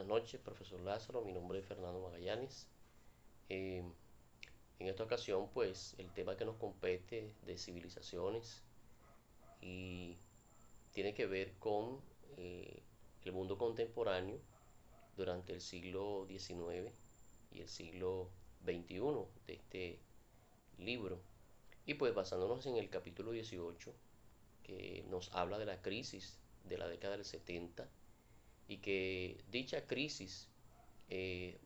buenas noches, profesor Lázaro. Mi nombre es Fernando Magallanes. Eh, en esta ocasión, pues, el tema que nos compete de civilizaciones y tiene que ver con el mundo contemporáneo durante el siglo XIX y el siglo XXI de este libro. Y pues basándonos en el capítulo 18, que nos habla de la crisis de la década del 70 y que dicha crisis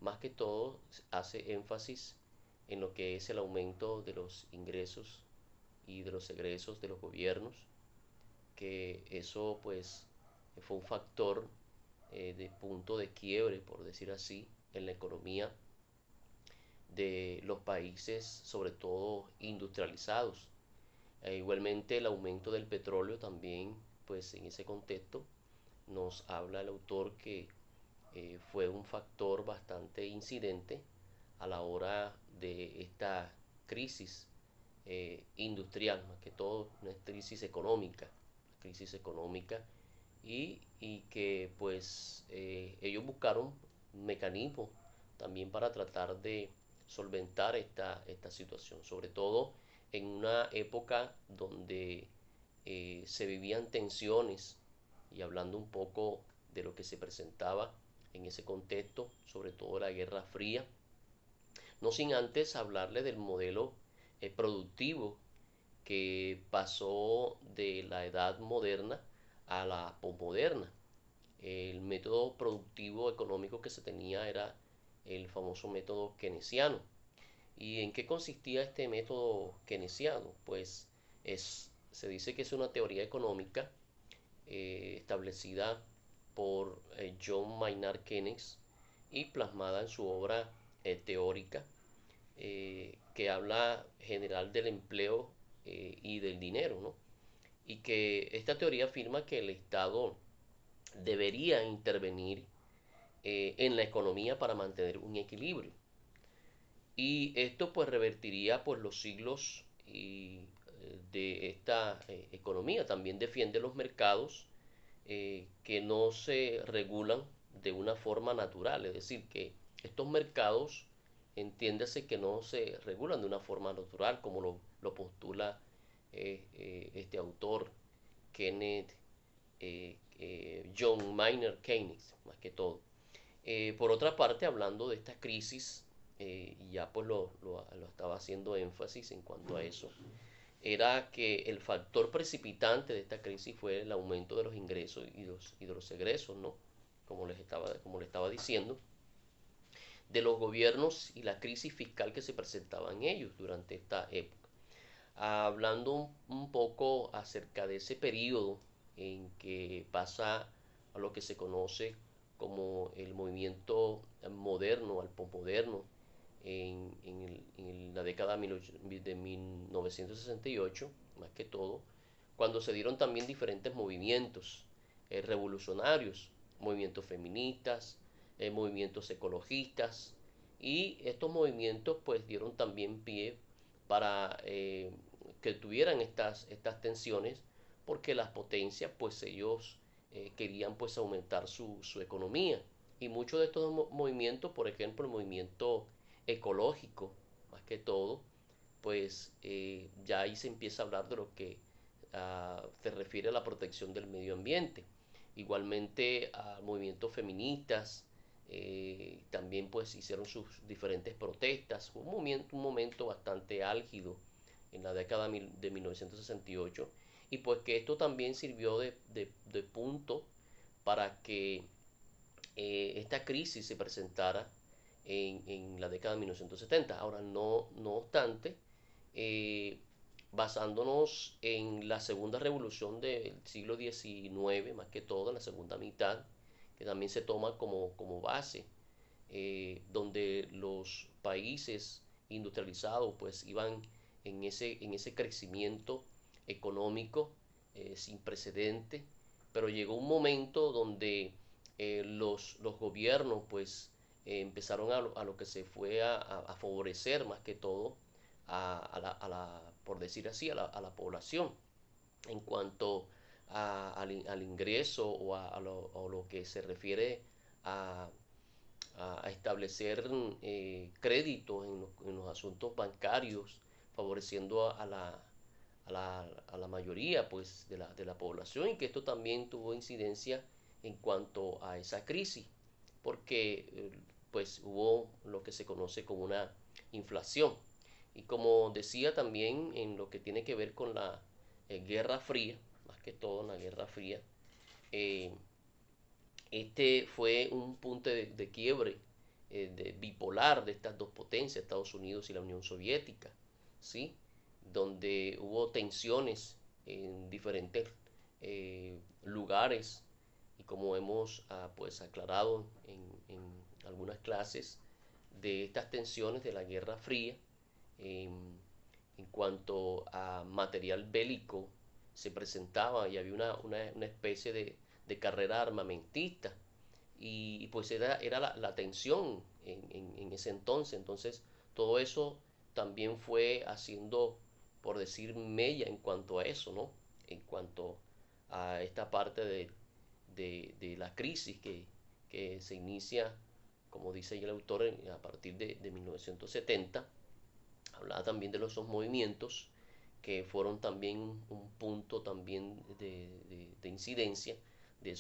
más que todo hace énfasis en lo que es el aumento de los ingresos y de los egresos de los gobiernos, que eso pues fue un factor de punto de quiebre, por decir así, en la economía de los países, sobre todo industrializados. Igualmente el aumento del petróleo también, pues en ese contexto nos habla el autor que fue un factor bastante incidente a la hora de esta crisis industrial, más que todo una crisis económica y que pues ellos buscaron mecanismos también para tratar de solventar esta situación, sobre todo en una época donde se vivían tensiones y hablando un poco de lo que se presentaba en ese contexto, sobre todo la Guerra Fría, no sin antes hablarle del modelo productivo que pasó de la edad moderna a la posmoderna. El método productivo económico que se tenía era el famoso método keynesiano. ¿Y en qué consistía este método keynesiano? Pues se dice que es una teoría económica establecida por John Maynard Keynes y plasmada en su obra teórica que habla general del empleo y del dinero, ¿no? Y que esta teoría afirma que el Estado debería intervenir en la economía para mantener un equilibrio. Y esto pues revertiría pues los siglos de esta economía. También defiende los mercados que no se regulan de una forma natural, es decir, que estos mercados entiéndase que no se regulan de una forma natural como lo postula este autor Kenneth John Maynard Keynes, más que todo. Por otra parte, hablando de esta crisis, y ya pues lo estaba haciendo énfasis en cuanto a eso, era que el factor precipitante de esta crisis fue el aumento de los ingresos y de los egresos, ¿no? Como le estaba diciendo, de los gobiernos y la crisis fiscal que se presentaba en ellos durante esta época. Hablando un poco acerca de ese periodo en que pasa a lo que se conoce como el movimiento moderno, al posmoderno, en la década de 1968, más que todo, cuando se dieron también diferentes movimientos revolucionarios, movimientos feministas, movimientos ecologistas, y estos movimientos pues dieron también pie para que tuvieran estas tensiones, porque las potencias pues ellos querían pues aumentar su economía. Y muchos de estos movimientos, por ejemplo el movimiento ecológico, más que todo, pues ya ahí se empieza a hablar de lo que se refiere a la protección del medio ambiente. Igualmente a movimientos feministas, también pues hicieron sus diferentes protestas, un momento bastante álgido en la década de 1968 y pues que esto también sirvió de punto para que esta crisis se presentara en la década de 1970. Ahora, no obstante, eh, basándonos en la segunda revolución del siglo XIX, más que todo, en la segunda mitad, que también se toma como base, donde los países industrializados pues iban en ese crecimiento económico sin precedente, pero llegó un momento donde los gobiernos pues empezaron a lo que se fue a favorecer más que todo por decir así, a la población en cuanto al ingreso o a lo que se refiere a a establecer créditos en los asuntos bancarios, favoreciendo a la mayoría pues, de la población, y que esto también tuvo incidencia en cuanto a esa crisis, porque pues hubo lo que se conoce como una inflación. Y como decía también en lo que tiene que ver con la Guerra Fría, más que todo en la Guerra Fría, eh, este fue un punto de quiebre bipolar de estas dos potencias, Estados Unidos y la Unión Soviética, ¿sí? Donde hubo tensiones en diferentes lugares, y como hemos pues aclarado en algunas clases, de estas tensiones de la Guerra Fría, en cuanto a material bélico se presentaba, y había una especie de carrera armamentista, y pues era la tensión en ese entonces. Entonces todo eso también fue haciendo, por decir, mella en cuanto a eso, ¿no? En cuanto a esta parte de la crisis que se inicia, como dice el autor, a partir de 1970. Hablaba también de esos movimientos que fueron también un punto también de incidencia de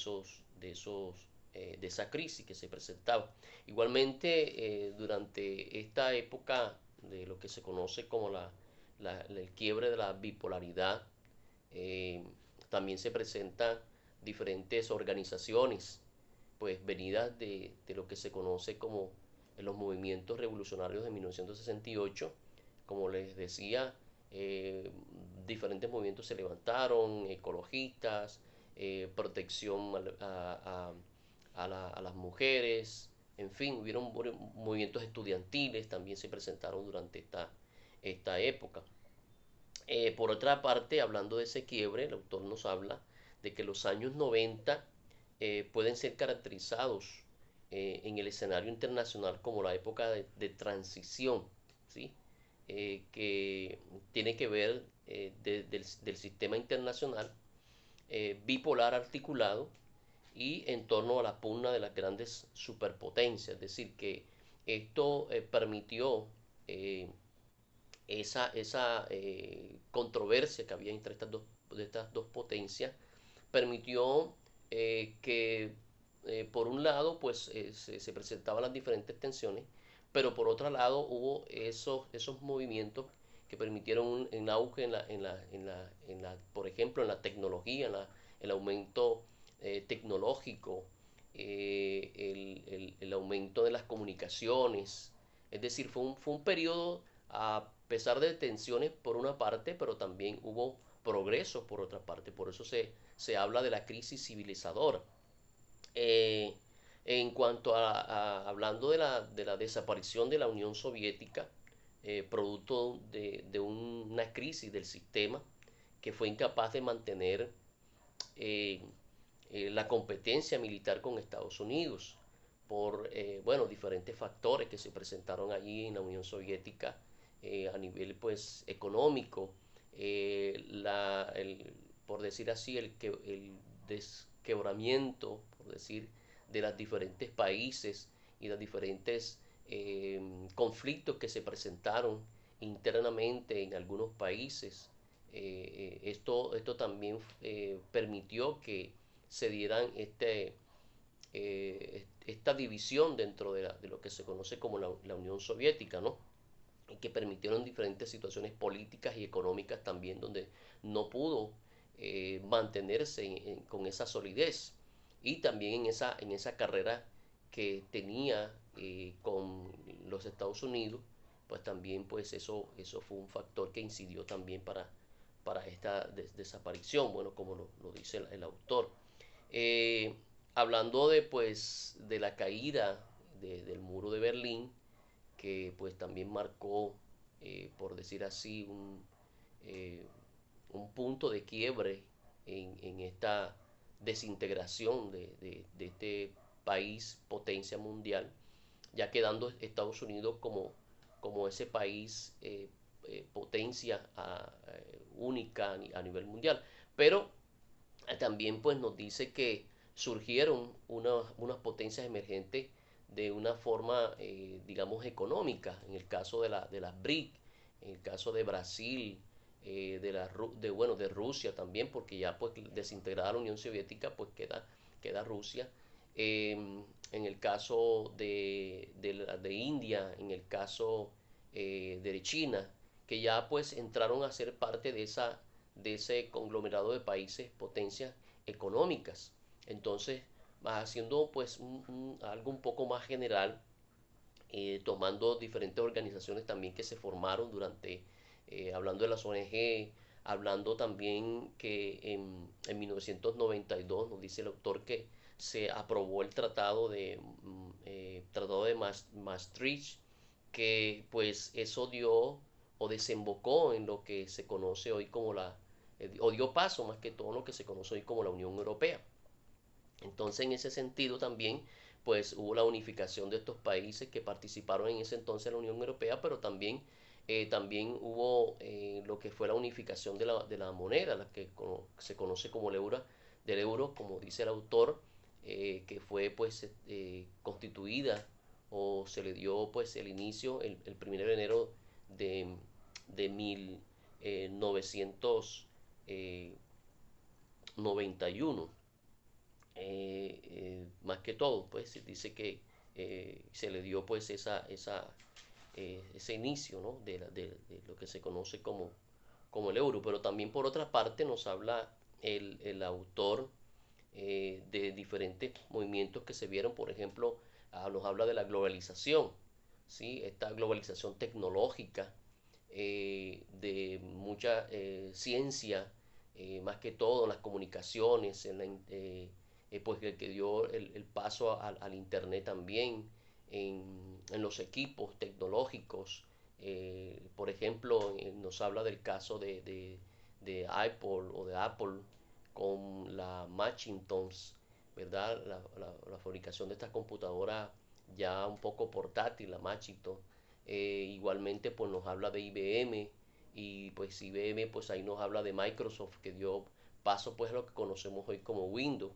esa crisis que se presentaba. Igualmente, durante esta época de lo que se conoce como el quiebre de la bipolaridad, eh, también se presentan diferentes organizaciones, pues venidas de lo que se conoce como los movimientos revolucionarios de 1968. Como les decía, diferentes movimientos se levantaron, ecologistas, protección a las mujeres, en fin, hubieron movimientos estudiantiles, también se presentaron durante esta época. Por otra parte, hablando de ese quiebre, el autor nos habla de que los años 90 pueden ser caracterizados en el escenario internacional como la época de transición, ¿sí? Que tiene que ver del sistema internacional bipolar articulado y en torno a la pugna de las grandes superpotencias. Es decir, que esto permitió esa controversia que había entre estas dos potencias, permitió que por un lado pues se presentaban las diferentes tensiones, pero por otro lado hubo esos movimientos que permitieron un auge por ejemplo, en la tecnología, el aumento tecnológico, el aumento de las comunicaciones. Es decir, fue un periodo, a pesar de tensiones por una parte, pero también hubo progreso por otra parte. Por eso se habla de la crisis civilizadora. Eh, en cuanto hablando de la desaparición de la Unión Soviética, producto de una crisis del sistema que fue incapaz de mantener eh, la competencia militar con Estados Unidos por bueno, diferentes factores que se presentaron allí en la Unión Soviética a nivel pues económico, por decir así, el desquebramiento, por decir, de los diferentes países y los diferentes conflictos que se presentaron internamente en algunos países. Esto también permitió que se dieran esta división dentro de lo que se conoce como la Unión Soviética, ¿no? Y que permitieron diferentes situaciones políticas y económicas también donde no pudo mantenerse con esa solidez, y también en esa carrera que tenía con los Estados Unidos, pues también pues eso fue un factor que incidió también para esta desaparición, bueno, como lo dice el autor. Eh, Hablando pues de la caída del muro de Berlín, que pues también marcó, por decir así, eh, un punto de quiebre en esta desintegración de este país potencia mundial, ya quedando Estados Unidos como ese país potencia única a nivel mundial. Pero también pues nos dice que surgieron unas potencias emergentes de una forma, digamos, económica, en el caso de las BRIC, en el caso de Brasil, bueno, de Rusia también, porque ya pues desintegrada la Unión Soviética, pues queda Rusia. En el caso de India, en el caso de China, que ya pues entraron a ser parte de ese conglomerado de países, potencias económicas. Entonces, haciendo pues algo un poco más general, tomando diferentes organizaciones también que se formaron hablando de las ONG, hablando también que en 1992 nos dice el autor que se aprobó el tratado de Maastricht, que pues eso dio o desembocó en lo que se conoce hoy como o dio paso más que todo en lo que se conoce hoy como la Unión Europea. Entonces, en ese sentido también, pues hubo la unificación de estos países que participaron en ese entonces en la Unión Europea, pero también hubo lo que fue la unificación de la moneda, la que se conoce como del euro, como dice el autor, que fue pues constituida o se le dio pues el inicio el 1 de enero de, de 1991. Más que todo, pues se dice que se le dio pues ese inicio, ¿no? De lo que se conoce como el euro, pero también por otra parte nos habla el autor de diferentes movimientos que se vieron, por ejemplo, nos habla de la globalización, ¿sí? Esta globalización tecnológica, de mucha ciencia, más que todo en las comunicaciones, pues el que dio el paso al Internet también, en los equipos tecnológicos. Por ejemplo, nos habla del caso de Apple o de Apple con la Macintosh, ¿verdad? La fabricación de esta computadora ya un poco portátil, la Macintosh. Igualmente pues nos habla de IBM, y pues IBM pues ahí nos habla de Microsoft, que dio paso pues a lo que conocemos hoy como Windows.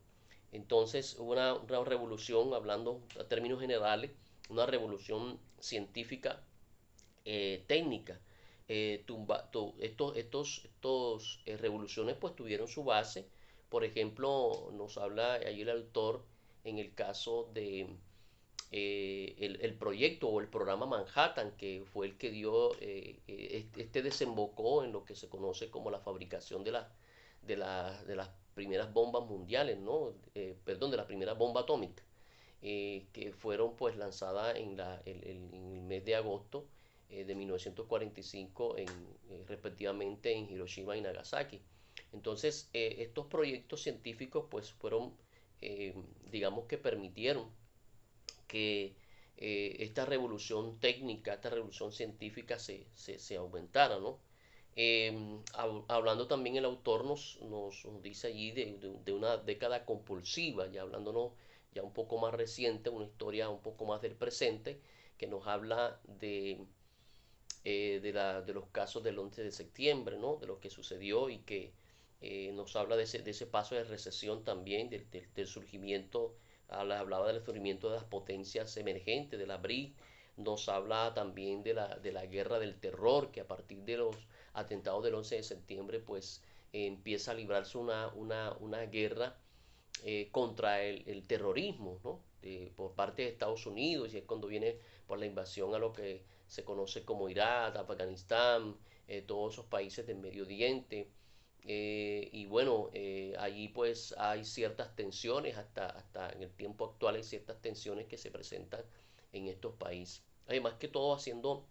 Entonces hubo una revolución, hablando a términos generales, una revolución científica, técnica. Estos revoluciones pues tuvieron su base. Por ejemplo, nos habla ahí el autor en el caso de el proyecto o el programa Manhattan, que fue el que dio, este desembocó en lo que se conoce como la fabricación de las primeras bombas mundiales, ¿no? Perdón, de la primera bomba atómica, que fueron pues lanzadas en el mes de agosto de 1945 respectivamente en Hiroshima y Nagasaki. Entonces, estos proyectos científicos pues fueron, digamos que permitieron que esta revolución técnica, esta revolución científica se aumentara, ¿no? Hablando también el autor nos dice allí de una década compulsiva, ya hablándonos ya un poco más reciente, una historia un poco más del presente, que nos habla de los casos del 11 de septiembre, ¿no? De lo que sucedió y que nos habla de ese paso de recesión también, del surgimiento, hablaba del surgimiento de las potencias emergentes, de la BRIC, nos habla también de la guerra del terror, que a partir de los atentados del 11 de septiembre, pues empieza a librarse una guerra contra el terrorismo, ¿no? Por parte de Estados Unidos, y es cuando viene por la invasión a lo que se conoce como Irak, Afganistán, todos esos países del Medio Oriente. Y bueno, allí pues hay ciertas tensiones, hasta en el tiempo actual hay ciertas tensiones que se presentan en estos países. Además que todo haciendo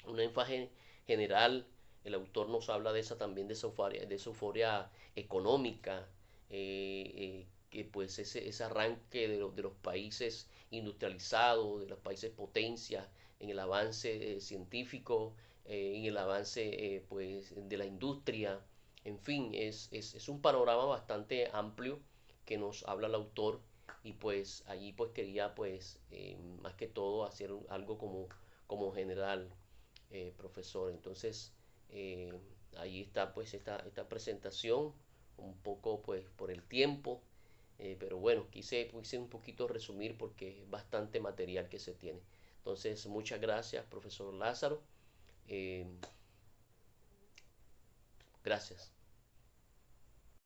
un énfasis general, el autor nos habla de esa también, de esa euforia económica, que pues ese arranque de los países industrializados, de los países potencias, en el avance científico, en el avance pues de la industria, en fin, es un panorama bastante amplio que nos habla el autor, y pues allí pues quería pues más que todo hacer algo como general, profesor. Entonces, eh, ahí está pues esta presentación, un poco pues por el tiempo. pero bueno, quise un poquito resumir porque es bastante material que se tiene. Entonces, muchas gracias, profesor Lázaro. Eh, Gracias.